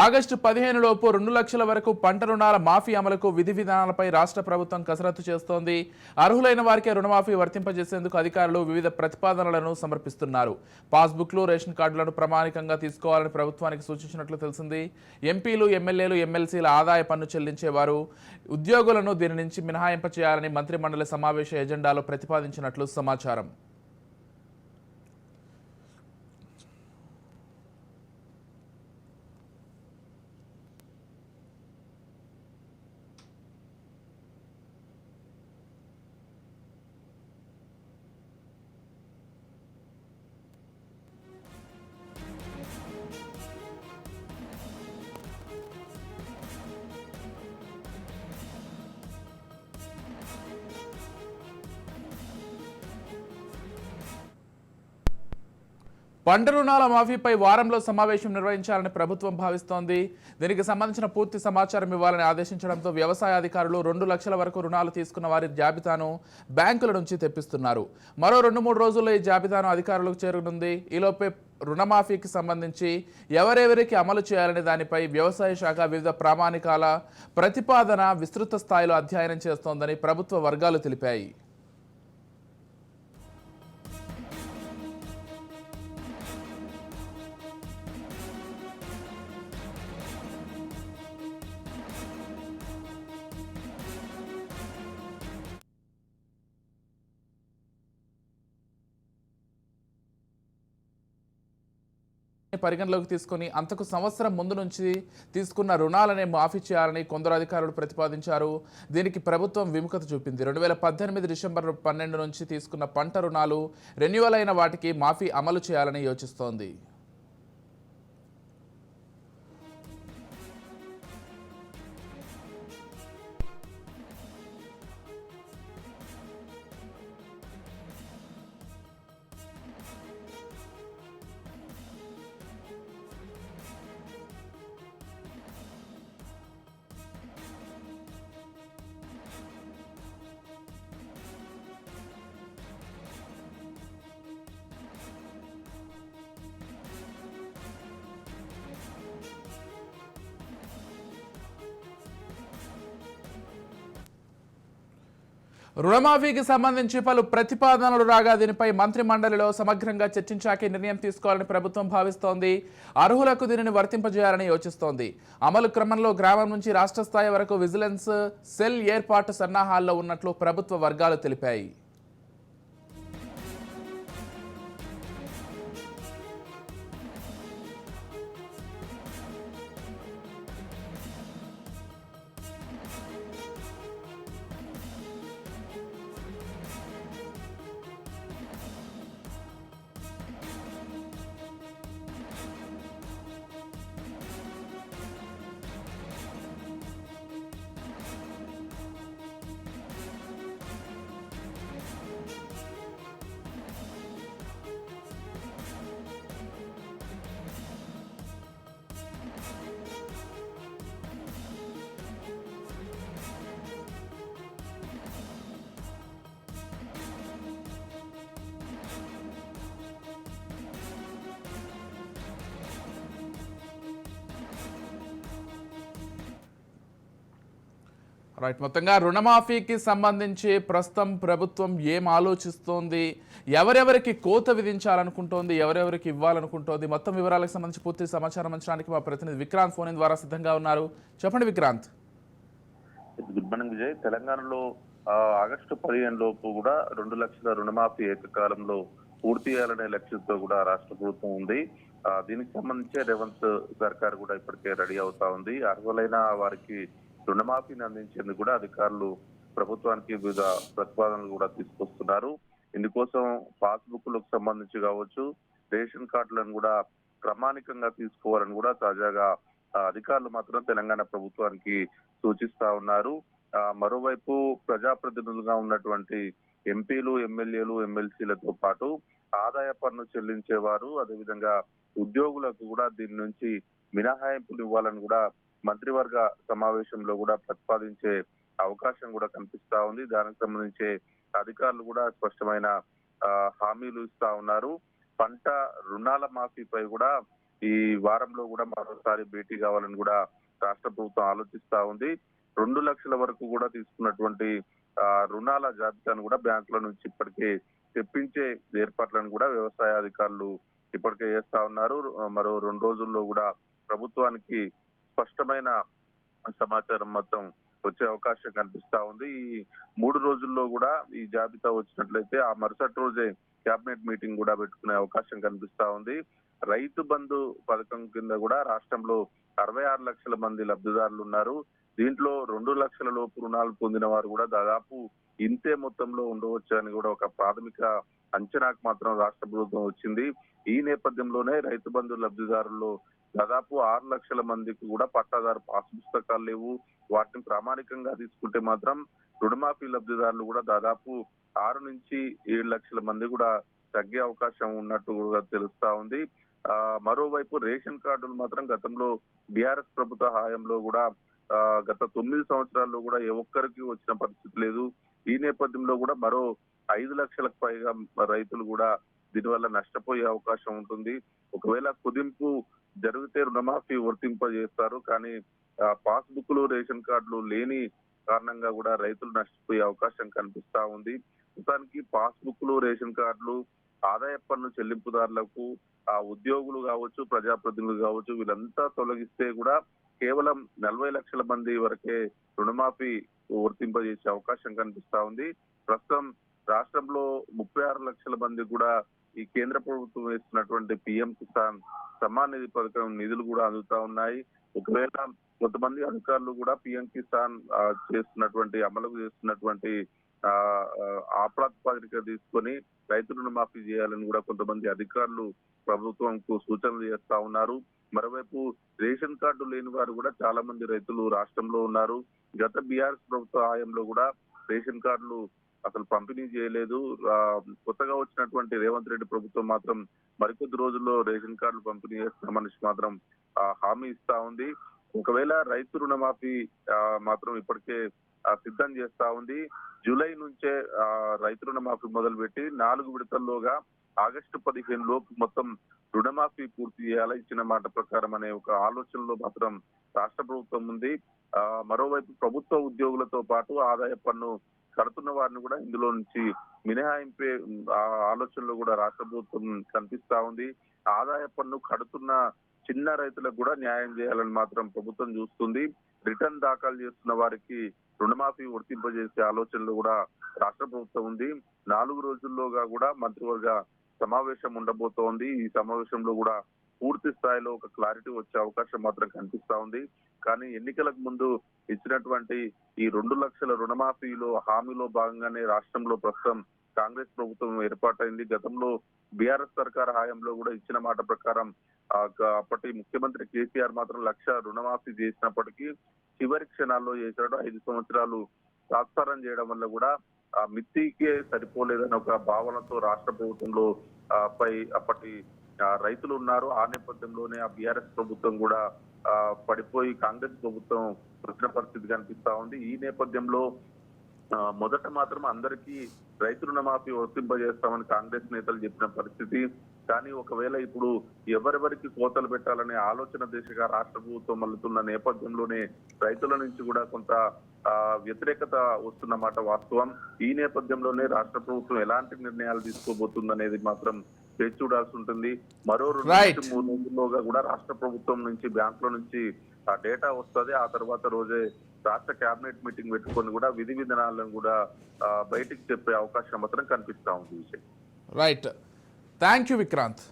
August 15 లోపు 2 లక్షల వరకు పంట రుణాల మాఫీ అమలుకు విధి విధానాలపై రాష్ట్ర ప్రభుత్వం కసరత్తు చేస్తోంది. అర్హులైన వారికే రుణమాఫీ వర్తింపజేసేందుకు అధికారులు వివిధ ప్రతిపాదనలను సమర్పిస్తున్నారు. పాస్బుక్లు, రేషన్ కార్డులను ప్రామాణికంగా తీసుకోవాలని ప్రభుత్వానికి సూచించినట్లు తెలిసింది. ఎంపీలు, ఎమ్మెల్యేలు, ఎమ్మెల్సీల ఆదాయ పన్ను చెల్లించేవారు, ఉద్యోగులను దీని నుంచి మినహాయింప చేయాలని మంత్రిమండలి సమావేశ ఎజెండాలో ప్రతిపాదించినట్లు సమాచారం. పంట రుణాల మాఫీపై వారంలో సమావేశం నిర్వహించాలని ప్రభుత్వం భావిస్తోంది. దీనికి సంబంధించిన పూర్తి సమాచారం ఇవ్వాలని ఆదేశించడంతో వ్యవసాయ అధికారులు 2 లక్షల వరకు రుణాలు తీసుకున్న వారి జాబితాను బ్యాంకుల నుంచి తెప్పిస్తున్నారు. మరో 2-3 రోజుల్లో ఈ జాబితాను అధికారులకు చేరనుంది. ఈలోపే రుణమాఫీకి సంబంధించి ఎవరెవరికి అమలు చేయాలనే దానిపై వ్యవసాయ శాఖ వివిధ ప్రామాణికాల ప్రతిపాదన విస్తృత స్థాయిలో అధ్యయనం చేస్తోందని ప్రభుత్వ వర్గాలు తెలిపాయి. పరిగణలోకి తీసుకుని అంతకు సంవత్సరం ముందు నుంచి తీసుకున్న రుణాలనే మాఫీ చేయాలని కొందరు అధికారులు ప్రతిపాదించారు. దీనికి ప్రభుత్వం విముఖత చూపింది. 2018 డిసెంబర్ 12 నుంచి తీసుకున్న పంట రుణాలు రెన్యువల్ అయిన వాటికి మాఫీ అమలు చేయాలని యోచిస్తోంది. రుణమాఫీకి సంబంధించి పలు ప్రతిపాదనలు రాగా దీనిపై మంత్రి మండలిలో సమగ్రంగా చర్చించాకే నిర్ణయం తీసుకోవాలని ప్రభుత్వం భావిస్తోంది. అర్హులకు దీనిని వర్తింపజేయాలని యోచిస్తోంది. అమలు క్రమంలో గ్రామం నుంచి రాష్ట్ర స్థాయి వరకు విజిలెన్స్ సెల్ ఏర్పాటు సన్నాహాల్లో ఉన్నట్లు ప్రభుత్వ వర్గాలు తెలిపాయి. రైట్, మొత్తంగా రుణమాఫీకి సంబంధించి ప్రస్తుతం ప్రభుత్వం ఏం ఆలోచిస్తోంది, ఎవరెవరికి కోత విధించాలనుకుంటోంది, ఎవరెవరికి ఇవ్వాలనుకుంటోంది, మొత్తం వివరాలకు సంబంధించి పూర్తి సమాచారం అంచడానికి మా ప్రతినిధి విక్రాంత్ ఫోన్ ద్వారా సిద్ధంగా ఉన్నారు. చెప్పండి విక్రాంత్. Good morning Vijay. తెలంగాణలో ఆగస్టు 15 లోపు కూడా 2 లక్షల రుణమాఫీ ఏకకాలంలో పూర్తి చేయాలనే లక్ష్యంతో కూడా రాష్ట్ర ప్రభుత్వం ఉంది. దీనికి సంబంధించి రేవంత్ సర్కార్ కూడా ఇప్పటికే రెడీ అవుతా ఉంది. అర్హులైన వారికి రుణమాఫీని అందించేందుకు కూడా అధికారులు ప్రభుత్వానికి వివిధ ప్రతిపాదనలు కూడా తీసుకొస్తున్నారు. ఇందుకోసం పాస్బుక్లకు సంబంధించి కావచ్చు, రేషన్ కార్డులను కూడా ప్రామాణికంగా తీసుకోవాలని కూడా తాజాగా అధికారులు మాత్రం తెలంగాణ ప్రభుత్వానికి సూచిస్తా ఉన్నారు. మరోవైపు ప్రజాప్రతినిధులుగా ఉన్నటువంటి ఎంపీలు, ఎమ్మెల్యేలు, ఎమ్మెల్సీలతో పాటు ఆదాయ పన్ను చెల్లించేవారు, అదేవిధంగా ఉద్యోగులకు కూడా దీని నుంచి మినహాయింపులు ఇవ్వాలని కూడా మంత్రివర్గ సమావేశంలో కూడా ప్రతిపాదించే అవకాశం కూడా కనిపిస్తా ఉంది. దానికి సంబంధించి అధికారులు కూడా స్పష్టమైన హామీలు ఇస్తా ఉన్నారు. పంట రుణాల మాఫీపై కూడా ఈ వారంలో కూడా మరోసారి భేటీ కావాలని కూడా రాష్ట్ర ప్రభుత్వం ఆలోచిస్తా ఉంది. 2 లక్షల వరకు కూడా తీసుకున్నటువంటి రుణాల జాబితాను కూడా బ్యాంకుల నుంచి ఇప్పటికే తెప్పించే ఏర్పాట్లను కూడా వ్యవసాయ అధికారులు ఇప్పటికే చేస్తా ఉన్నారు. మరో 2 రోజుల్లో కూడా ప్రభుత్వానికి స్పష్టమైన సమాచారం మొత్తం వచ్చే అవకాశం కనిపిస్తా ఉంది. ఈ 3 రోజుల్లో కూడా ఈ జాబితా వచ్చినట్లయితే ఆ మరుసటి రోజే కేబినెట్ మీటింగ్ కూడా పెట్టుకునే అవకాశం కనిపిస్తా ఉంది. రైతు బంధు పథకం కింద కూడా రాష్ట్రంలో 66 లక్షల మంది లబ్ధిదారులు ఉన్నారు. దీంట్లో 2 లక్షల లోపు రుణాలు పొందిన వారు కూడా దాదాపు ఇంతే మొత్తంలో ఉండవచ్చు అని కూడా ఒక ప్రాథమిక అంచనాకు మాత్రం రాష్ట్ర ప్రభుత్వం వచ్చింది. ఈ నేపథ్యంలోనే రైతు బంధు లబ్ధిదారుల్లో దాదాపు 6 లక్షల మందికి కూడా పట్టాదారు పాస్ పుస్తకాలు లేవు. వాటిని ప్రామాణికంగా తీసుకుంటే మాత్రం రుణమాఫీ లబ్ధిదారులు కూడా దాదాపు 6 నుంచి 7 లక్షల మంది కూడా తగ్గే అవకాశం ఉన్నట్టు కూడా తెలుస్తా ఉంది. మరోవైపు రేషన్ కార్డులు మాత్రం గతంలో బీఆర్ఎస్ ప్రభుత్వ హయాంలో కూడా గత 9 సంవత్సరాల్లో కూడా ఏ ఒక్కరికి వచ్చిన పరిస్థితి లేదు. ఈ నేపథ్యంలో కూడా మరో 5 లక్షలకు పైగా రైతులు కూడా దీనివల్ల నష్టపోయే అవకాశం ఉంటుంది. ఒకవేళ కుదింపు జరిగితే రుణమాఫీ వర్తింపజేస్తారు, కానీ పాస్బుక్లు రేషన్ కార్డులు లేని కారణంగా కూడా రైతులు నష్టపోయే అవకాశం కనిపిస్తా ఉంది. మొత్తానికి పాస్బుక్లు రేషన్ కార్డులు ఆదాయ పన్ను చెల్లింపుదారులకు ఉద్యోగులు కావచ్చు, ప్రజాప్రతినిధులు కావచ్చు, వీళ్ళంతా తొలగిస్తే కూడా కేవలం 40 లక్షల మంది వరకే రుణమాఫీ వర్తింపజేసే అవకాశం కనిపిస్తా ఉంది. ప్రస్తుతం రాష్ట్రంలో 36 లక్షల మంది కూడా ఈ కేంద్ర ప్రభుత్వం వేస్తున్నటువంటి పిఎం కిసాన్ సమ్మాన్ నిధి పథకం నిధులు కూడా అందుతా ఉన్నాయి. ఒకవేళ కొంతమంది అధికారులు కూడా పిఎం కిసాన్ అమలు చేస్తున్నటువంటి ఆ ప్రాతిపదిక తీసుకొని రైతు రుణమాఫీ చేయాలని కూడా కొంతమంది అధికారులు ప్రభుత్వంకు సూచనలు చేస్తా ఉన్నారు. మరోవైపు రేషన్ కార్డు లేని వారు కూడా చాలా మంది రైతులు రాష్ట్రంలో ఉన్నారు. గత బీఆర్ఎస్ ప్రభుత్వ హయాంలో కూడా రేషన్ కార్డులు అసలు పంపిణీ చేయలేదు. కొత్తగా వచ్చినటువంటి రేవంత్ రెడ్డి ప్రభుత్వం మాత్రం మరికొద్ది రోజుల్లో రేషన్ కార్డులు పంపిణీ చేస్తామని మాత్రం హామీ ఇస్తా ఉంది. ఒకవేళ రైతు రుణమాఫీ మాత్రం ఇప్పటికే సిద్ధం చేస్తా ఉంది. జూలై నుంచే రైతు రుణమాఫీ మొదలుపెట్టి 4 విడతల్లోగా ఆగస్టు 15 లోపు మొత్తం రుణమాఫీ పూర్తి చేయాలా ఇచ్చిన మాట ప్రకారం అనే ఒక ఆలోచనలో మాత్రం రాష్ట్ర ప్రభుత్వం ఉంది. మరోవైపు ప్రభుత్వ ఉద్యోగులతో పాటు ఆదాయ పన్ను కడుతున్న వారిని కూడా ఇందులో నుంచి మినహాయింపే ఆలోచనలో కూడా రాష్ట్ర ప్రభుత్వం కనిపిస్తా ఉంది. ఆదాయ పన్ను కడుతున్న చిన్న రైతులకు కూడా న్యాయం చేయాలని మాత్రం ప్రభుత్వం చూస్తుంది. రిటర్న్ దాఖలు చేస్తున్న వారికి రుణమాఫీ వర్తింపజేసే ఆలోచనలు కూడా రాష్ట్ర ప్రభుత్వం ఉంది. 4 రోజుల్లోగా కూడా మంత్రివర్గ సమావేశం ఉండబోతోంది. ఈ సమావేశంలో కూడా పూర్తి స్థాయిలో ఒక క్లారిటీ వచ్చే అవకాశం మాత్రం కనిపిస్తా ఉంది. కానీ ఎన్నికలకు ముందు ఇచ్చినటువంటి ఈ 2 లక్షల రుణమాఫీలో హామీలో భాగంగానే రాష్ట్రంలో ప్రస్తుతం కాంగ్రెస్ ప్రభుత్వం ఏర్పాటైంది. గతంలో బీఆర్ఎస్ సర్కార్ హయాంలో కూడా ఇచ్చిన మాట ప్రకారం అప్పటి ముఖ్యమంత్రి కేసీఆర్ మాత్రం 1 లక్ష రుణమాఫీ చేసినప్పటికీ చివరి క్షణాల్లో చేశాడు. 5 సంవత్సరాలు తాత్సారం చేయడం వల్ల కూడా మిత్తికే సరిపోలేదని ఒక భావనతో రాష్ట్ర ప్రభుత్వంలో అప్పటి రైతులు ఉన్నారు. ఆ నేపథ్యంలోనే ఆ బీఆర్ఎస్ ప్రభుత్వం కూడా పడిపోయి కాంగ్రెస్ ప్రభుత్వం వచ్చిన పరిస్థితి కనిపిస్తా ఉంది. ఈ నేపథ్యంలో మొదట మాత్రం అందరికీ రైతు రుణమాఫీ వర్తింపజేస్తామని కాంగ్రెస్ నేతలు చెప్పిన పరిస్థితి. కానీ ఒకవేళ ఇప్పుడు ఎవరెవరికి కోతలు పెట్టాలనే ఆలోచన దిశగా రాష్ట్ర ప్రభుత్వం మళ్ళుతున్న నేపథ్యంలోనే రైతుల నుంచి కూడా కొంత వ్యతిరేకత వస్తున్నమాట వాస్తవం. ఈ నేపథ్యంలోనే రాష్ట్ర ప్రభుత్వం ఎలాంటి నిర్ణయాలు తీసుకోబోతుందనేది మాత్రం వేచి చూడాల్సి ఉంటుంది. మరో 2-3 రోజుల్లోగా కూడా రాష్ట్ర ప్రభుత్వం నుంచి బ్యాంకుల నుంచి ఆ డేటా వస్తుంది. ఆ తర్వాత రోజే రాష్ట్ర కేబినెట్ మీటింగ్ పెట్టుకొని కూడా విధి విధానాలను కూడా బయటికి చెప్పే అవకాశం మాత్రం కనిపిస్తా ఉంది. Right, thank you Vikrant.